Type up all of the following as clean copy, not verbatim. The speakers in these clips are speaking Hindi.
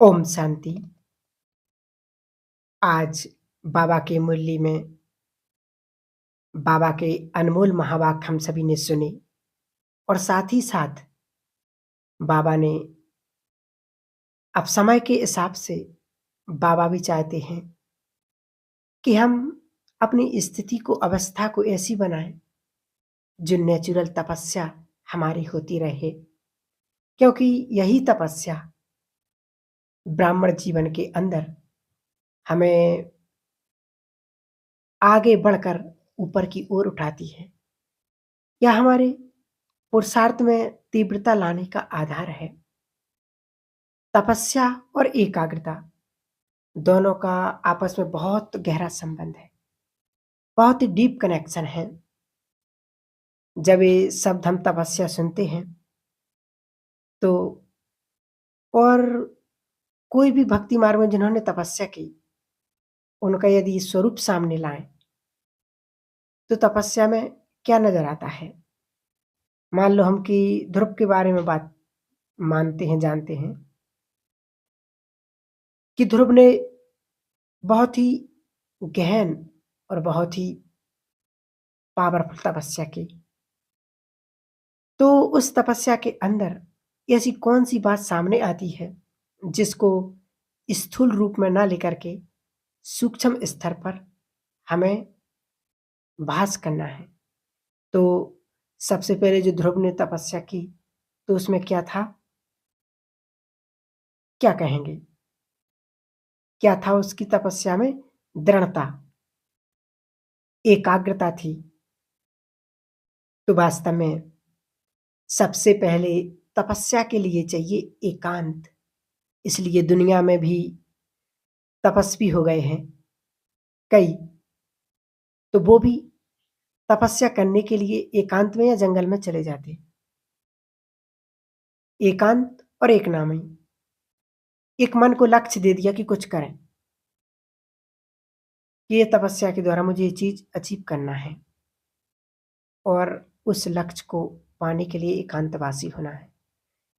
ओम शांति। आज बाबा के मुरली में बाबा के अनमोल महावाक्य हम सभी ने सुने और साथ ही साथ बाबा ने अब समय के हिसाब से बाबा भी चाहते हैं कि हम अपनी स्थिति को अवस्था को ऐसी बनाएं जो नेचुरल तपस्या हमारी होती रहे, क्योंकि यही तपस्या ब्राह्मण जीवन के अंदर हमें आगे बढ़कर ऊपर की ओर उठाती है या हमारे पुरुषार्थ में तीव्रता लाने का आधार है। तपस्या और एकाग्रता दोनों का आपस में बहुत गहरा संबंध है, बहुत ही डीप कनेक्शन है। जब ये शब्द हम तपस्या सुनते हैं तो और कोई भी भक्ति मार्ग में जिन्होंने तपस्या की उनका यदि स्वरूप सामने लाएं तो तपस्या में क्या नजर आता है। मान लो हम कि ध्रुव के बारे में बात मानते हैं, जानते हैं कि ध्रुव ने बहुत ही गहन और बहुत ही पावरफुल तपस्या की। तो उस तपस्या के अंदर ऐसी कौन सी बात सामने आती है जिसको स्थूल रूप में ना लेकर के सूक्ष्म स्तर पर हमें भास करना है। तो सबसे पहले जो ध्रुव ने तपस्या की तो उसमें क्या था, क्या कहेंगे? क्या था उसकी तपस्या में? दृढ़ता, एकाग्रता थी। तो वास्तव में सबसे पहले तपस्या के लिए चाहिए एकांत। इसलिए दुनिया में भी तपस्वी हो गए हैं कई, तो वो भी तपस्या करने के लिए एकांत में या जंगल में चले जाते। एकांत और एक नाम ही, एक मन को लक्ष्य दे दिया कि कुछ करें, कि ये तपस्या के द्वारा मुझे ये चीज अचीव करना है और उस लक्ष्य को पाने के लिए एकांतवासी होना है।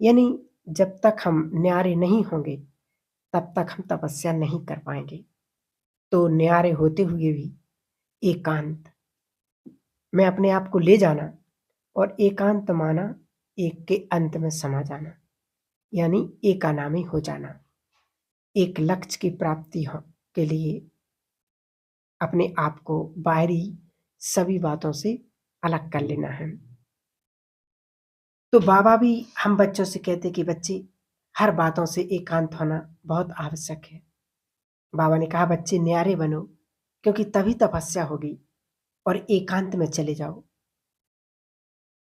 यानी जब तक हम न्यारे नहीं होंगे तब तक हम तपस्या नहीं कर पाएंगे। तो न्यारे होते हुए भी एकांत में अपने आप को ले जाना और एकांत माना एक के अंत में समा जाना, यानी एकानामी हो जाना। एक लक्ष्य की प्राप्ति के लिए अपने आप को बाहरी सभी बातों से अलग कर लेना है। तो बाबा भी हम बच्चों से कहते कि बच्चे हर बातों से एकांत होना बहुत आवश्यक है। बाबा ने कहा बच्चे न्यारे बनो, क्योंकि तभी तपस्या होगी। और एकांत में चले जाओ।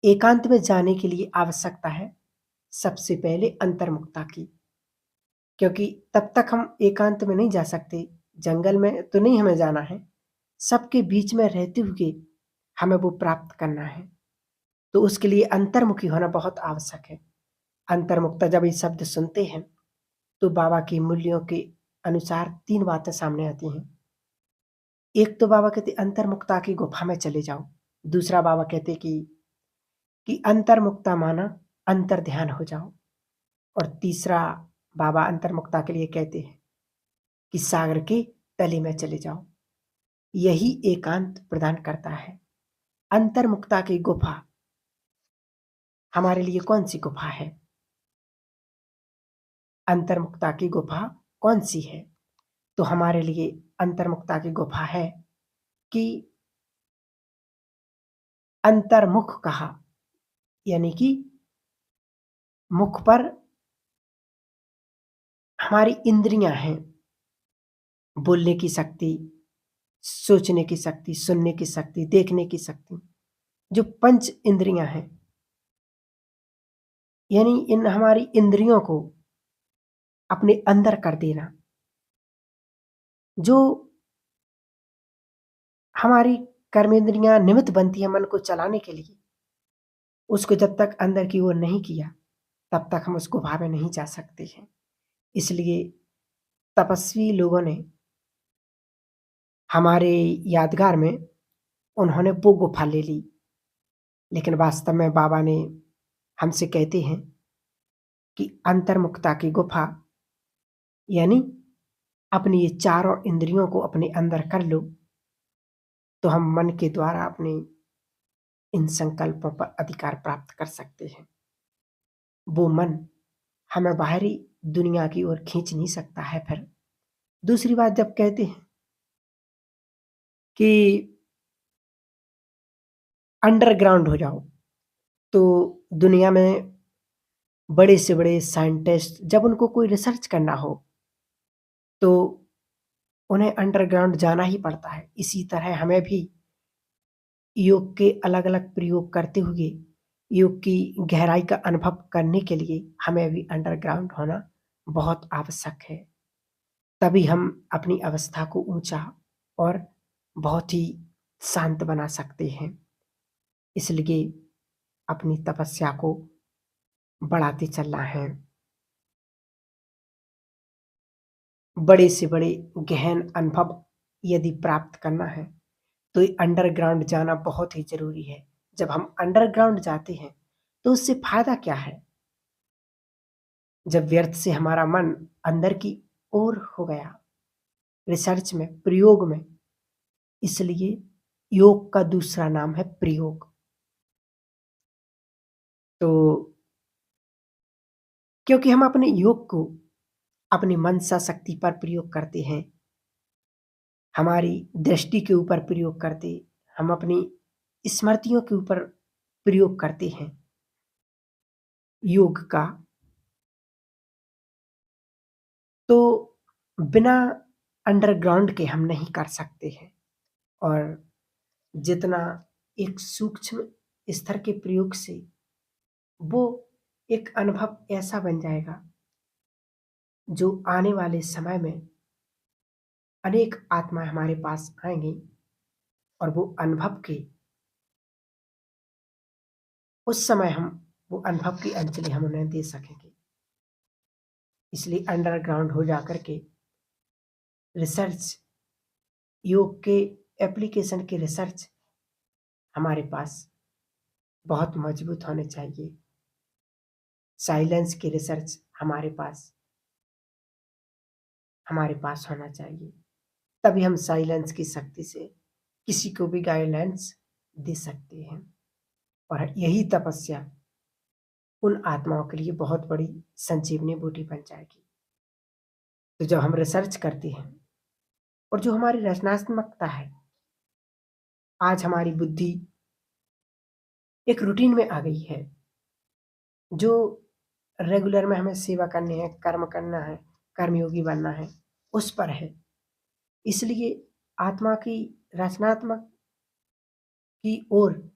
एकांत में जाने के लिए आवश्यकता है सबसे पहले अंतर्मुखता की, क्योंकि तब तक हम एकांत में नहीं जा सकते। जंगल में तो नहीं हमें जाना है, सबके बीच में रहते हुए हमें वो प्राप्त करना है। तो उसके लिए अंतर्मुखी होना बहुत आवश्यक है। अंतर्मुखता जब ये शब्द सुनते हैं तो बाबा की मूल्यों के अनुसार तीन बातें सामने आती हैं। एक तो बाबा कहते अंतर्मुखता की गुफा में चले जाओ। दूसरा बाबा कहते कि अंतर्मुखता माना अंतर ध्यान हो जाओ। और तीसरा बाबा अंतर्मुखता के लिए कहते हैं कि सागर के तले में चले जाओ। यही एकांत प्रदान करता है। अंतर्मुखता की गुफा हमारे लिए कौन सी गुफा है? अंतर्मुखता की गुफा कौन सी है? तो हमारे लिए अंतर्मुखता की गुफा है कि अंतर्मुख कहा, यानी कि मुख पर हमारी इंद्रियां हैं, बोलने की शक्ति, सोचने की शक्ति, सुनने की शक्ति, देखने की शक्ति, जो पंच इंद्रियां हैं। यानी इन हमारी इंद्रियों को अपने अंदर कर देना। जो हमारी कर्मेंद्रियां निमित्त बनती है मन को चलाने के लिए, उसको जब तक अंदर की ओर नहीं किया तब तक हम उस गुफा में नहीं जा सकते हैं। इसलिए तपस्वी लोगों ने हमारे यादगार में उन्होंने वो गुफा ले ली, लेकिन वास्तव में बाबा ने हमसे कहते हैं कि अंतर्मुखता की गुफा यानी अपनी ये चारों इंद्रियों को अपने अंदर कर लो, तो हम मन के द्वारा अपने इन संकल्पों पर अधिकार प्राप्त कर सकते हैं। वो मन हमें बाहरी दुनिया की ओर खींच नहीं सकता है फिर। दूसरी बात, जब कहते हैं कि अंडरग्राउंड हो जाओ, तो दुनिया में बड़े से बड़े साइंटिस्ट जब उनको कोई रिसर्च करना हो, तो उन्हें अंडरग्राउंड जाना ही पड़ता है। इसी तरह हमें भी योग के अलग-अलग प्रयोग करते हुए योग की गहराई का अनुभव करने के लिए हमें भी अंडरग्राउंड होना बहुत आवश्यक है। तभी हम अपनी अवस्था को ऊँचा और बहुत ही शांत बना सकते हैं। इसलिए अपनी तपस्या को बढ़ाते चलना है। बड़े से बड़े गहन अनुभव यदि प्राप्त करना है, तो ये अंडरग्राउंड जाना बहुत ही ज़रूरी है। जब हम अंडरग्राउंड जाते हैं, तो उससे फ़ायदा क्या है? जब व्यर्थ से हमारा मन अंदर की ओर हो गया, रिसर्च में, प्रयोग में, इसलिए योग का दूसरा नाम है प्रयोग। तो क्योंकि हम अपने योग को अपनी मनसा शक्ति पर प्रयोग करते हैं, हमारी दृष्टि के ऊपर प्रयोग करते, हम अपनी स्मृतियों के ऊपर प्रयोग करते हैं योग का, तो बिना अंडरग्राउंड के हम नहीं कर सकते हैं। और जितना एक सूक्ष्म स्तर के प्रयोग से वो एक अनुभव ऐसा बन जाएगा, जो आने वाले समय में अनेक आत्माएँ हमारे पास आएँगी और वो अनुभव के उस समय हम वो अनुभव की अंजलि हम उन्हें दे सकेंगे। इसलिए अंडरग्राउंड हो जाकर के रिसर्च, योग के एप्लीकेशन की रिसर्च हमारे पास बहुत मजबूत होने चाहिए। साइलेंस की रिसर्च हमारे पास होना चाहिए। तभी हम साइलेंस की शक्ति से किसी को भी गाइडेंस दे सकते हैं। और यही तपस्या उन आत्माओं के लिए बहुत बड़ी संजीवनी बूटी बन जाएगी। तो जब हम रिसर्च करते हैं और जो हमारी रचनात्मकता है, आज हमारी बुद्धि एक रूटीन में आ गई है, जो रेगुलर में हमें सेवा करनी है, कर्म करना है, कर्मयोगी बनना है, उस पर है। इसलिए आत्मा की रचनात्मक की ओर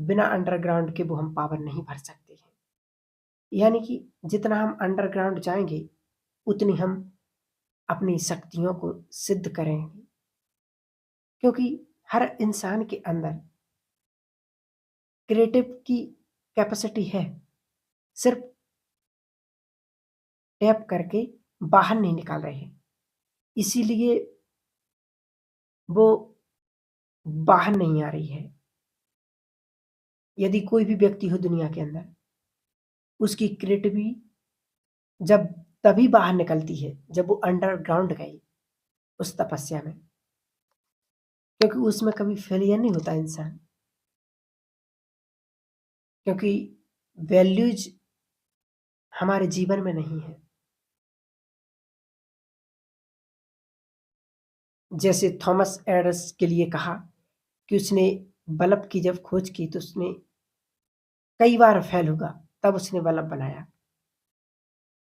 बिना अंडरग्राउंड के वो हम पावर नहीं भर सकते हैं। यानी कि जितना हम अंडरग्राउंड जाएंगे, उतनी हम अपनी शक्तियों को सिद्ध करेंगे। क्योंकि हर इंसान के अंदर क्रिएटिव की कैपेसिटी है, सिर्फ टैप करके बाहर नहीं निकाल रहे हैं। इसीलिए वो बाहर नहीं आ रही है। यदि कोई भी व्यक्ति हो दुनिया के अंदर, उसकी क्रिएटिविटी जब तभी बाहर निकलती है जब वो अंडरग्राउंड गई उस तपस्या में, क्योंकि उसमें कभी फेलियर नहीं होता इंसान। क्योंकि वैल्यूज हमारे जीवन में नहीं है। जैसे थॉमस एडिसन के लिए कहा कि उसने बल्ब की जब खोज की, तो उसने कई बार फेल हुआ, तब उसने बल्ब बनाया।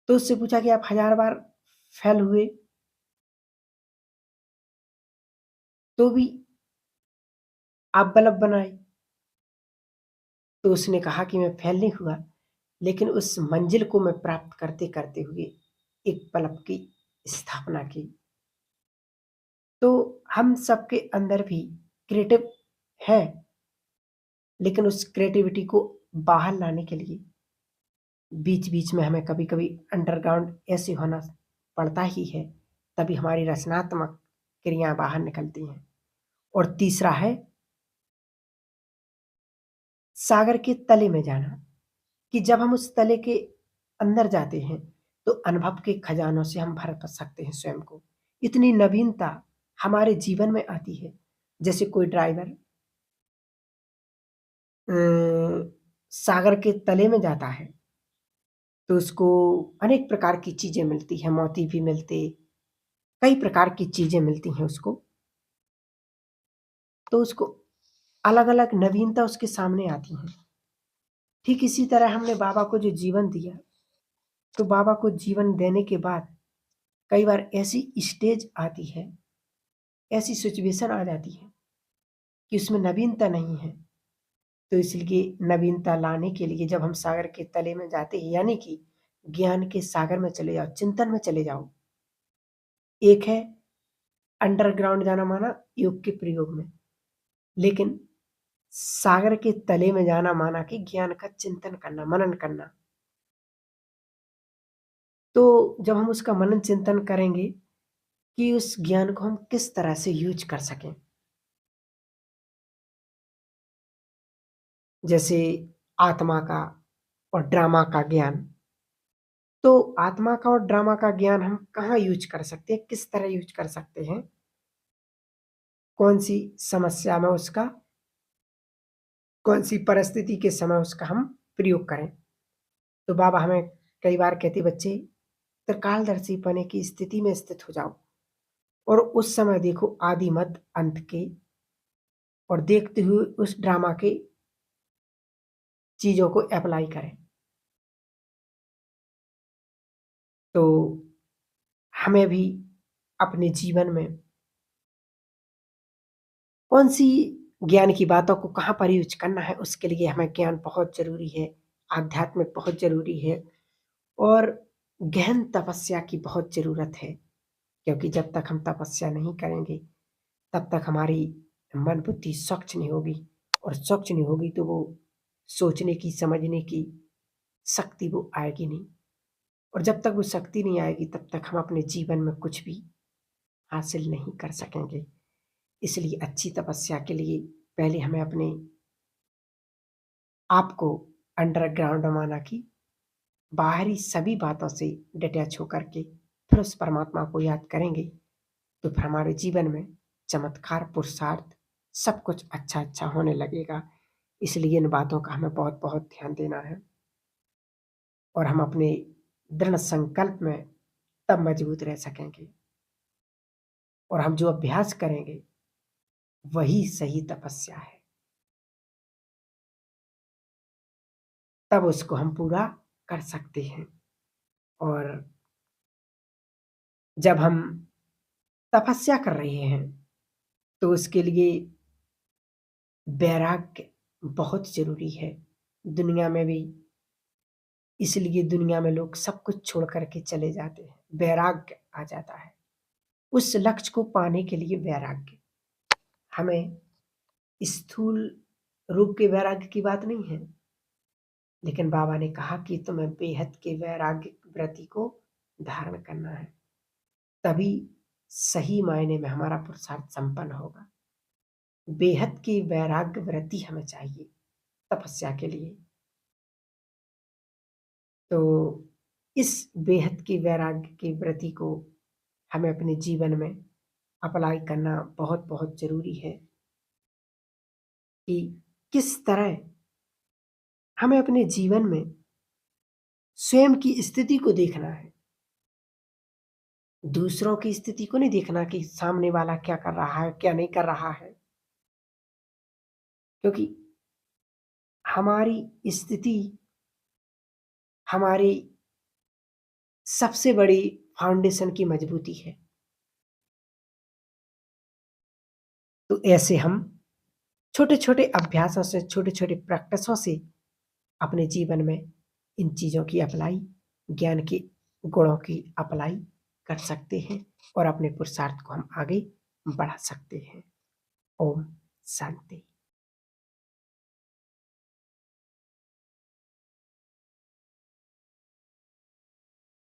तो उससे पूछा कि आप 1000 बार फेल हुए तो भी आप बल्ब बनाए? तो उसने कहा कि मैं फेल नहीं हुआ, लेकिन उस मंजिल को मैं प्राप्त करते करते हुए एक बल्ब की स्थापना की। तो हम सबके अंदर भी क्रिएटिव है, लेकिन उस क्रिएटिविटी को बाहर लाने के लिए बीच बीच में हमें कभी कभी अंडरग्राउंड ऐसे होना पड़ता ही है, तभी हमारी रचनात्मक क्रियाएं बाहर निकलती हैं। और तीसरा है सागर के तले में जाना, कि जब हम उस तले के अंदर जाते हैं, तो अनुभव के खजानों से हम भर सकते हैं स्वयं को। इतनी नवीनता हमारे जीवन में आती है। जैसे कोई ड्राइवर सागर के तले में जाता है तो उसको अनेक प्रकार की चीजें मिलती है, मोती भी मिलते, कई प्रकार की चीजें मिलती हैं उसको। तो उसको अलग अलग नवीनता उसके सामने आती है। ठीक इसी तरह हमने बाबा को जो जीवन दिया, तो बाबा को जीवन देने के बाद कई बार ऐसी स्टेज आती है, ऐसी सिचुएशन आ जाती है कि उसमें नवीनता नहीं है। तो इसलिए नवीनता लाने के लिए जब हम सागर के तले में जाते हैं, यानी कि ज्ञान के सागर में चले जाओ, चिंतन में चले जाओ। एक है अंडरग्राउंड जाना माना योग के प्रयोग में, लेकिन सागर के तले में जाना माना कि ज्ञान का चिंतन करना, मनन करना। तो जब हम उसका मनन चिंतन करेंगे कि उस ज्ञान को हम किस तरह से यूज कर सकें, जैसे आत्मा का और ड्रामा का ज्ञान। तो आत्मा का और ड्रामा का ज्ञान हम कहाँ यूज कर सकते हैं, किस तरह यूज कर सकते हैं, कौन सी समस्या में उसका, कौन सी परिस्थिति के समय उसका हम प्रयोग करें। तो बाबा हमें कई बार कहते, बच्चे त्रिकालदर्शी पने की स्थिति में स्थित हो जाओ और उस समय देखो आदि मध्य अंत के, और देखते हुए उस ड्रामा के चीजों को अप्लाई करें। तो हमें भी अपने जीवन में कौन सी ज्ञान की बातों को कहाँ पर यूज करना है, उसके लिए हमें ज्ञान बहुत जरूरी है, आध्यात्मिक बहुत जरूरी है, और गहन तपस्या की बहुत जरूरत है। क्योंकि जब तक हम तपस्या नहीं करेंगे तब तक हमारी मन बुद्धि स्वच्छ नहीं होगी, और स्वच्छ नहीं होगी तो वो सोचने की, समझने की शक्ति वो आएगी नहीं। और जब तक वो शक्ति नहीं आएगी तब तक हम अपने जीवन में कुछ भी हासिल नहीं कर सकेंगे। इसलिए अच्छी तपस्या के लिए पहले हमें अपने आप को अंडरग्राउंड माना कि बाहरी सभी बातों से डिटैच होकर के फिर उस परमात्मा को याद करेंगे, तो फिर हमारे जीवन में चमत्कार, पुरुषार्थ सब कुछ अच्छा अच्छा होने लगेगा। इसलिए इन बातों का हमें बहुत बहुत ध्यान देना है, और हम अपने दृढ़ संकल्प में तब मजबूत रह सकेंगे। और हम जो अभ्यास करेंगे वही सही तपस्या है, तब उसको हम पूरा कर सकते हैं। और जब हम तपस्या कर रहे हैं तो उसके लिए वैराग्य बहुत जरूरी है। दुनिया में भी इसलिए दुनिया में लोग सब कुछ छोड़ करके चले जाते हैं, वैराग्य आ जाता है। उस लक्ष्य को पाने के लिए वैराग्य, हमें स्थूल रूप के वैराग्य की बात नहीं है, लेकिन बाबा ने कहा कि तुम्हें बेहद के वैराग्य व्रति को धारण करना है, तभी सही मायने में हमारा पुरुषार्थ संपन्न होगा। बेहद की वैराग्य व्रति हमें चाहिए तपस्या के लिए। तो इस बेहद की वैराग्य की व्रति को हमें अपने जीवन में अप्लाई करना बहुत बहुत जरूरी है, कि किस तरह हमें अपने जीवन में स्वयं की स्थिति को देखना है, दूसरों की स्थिति को नहीं देखना कि सामने वाला क्या कर रहा है, क्या नहीं कर रहा है। क्योंकि हमारी स्थिति हमारी सबसे बड़ी फाउंडेशन की मजबूती है। तो ऐसे हम छोटे छोटे अभ्यासों से, छोटे छोटे प्रैक्टिसों से अपने जीवन में इन चीजों की अप्लाई, ज्ञान के गुणों की अप्लाई कर सकते हैं, और अपने पुरुषार्थ को हम आगे बढ़ा सकते हैं। ओम शांति।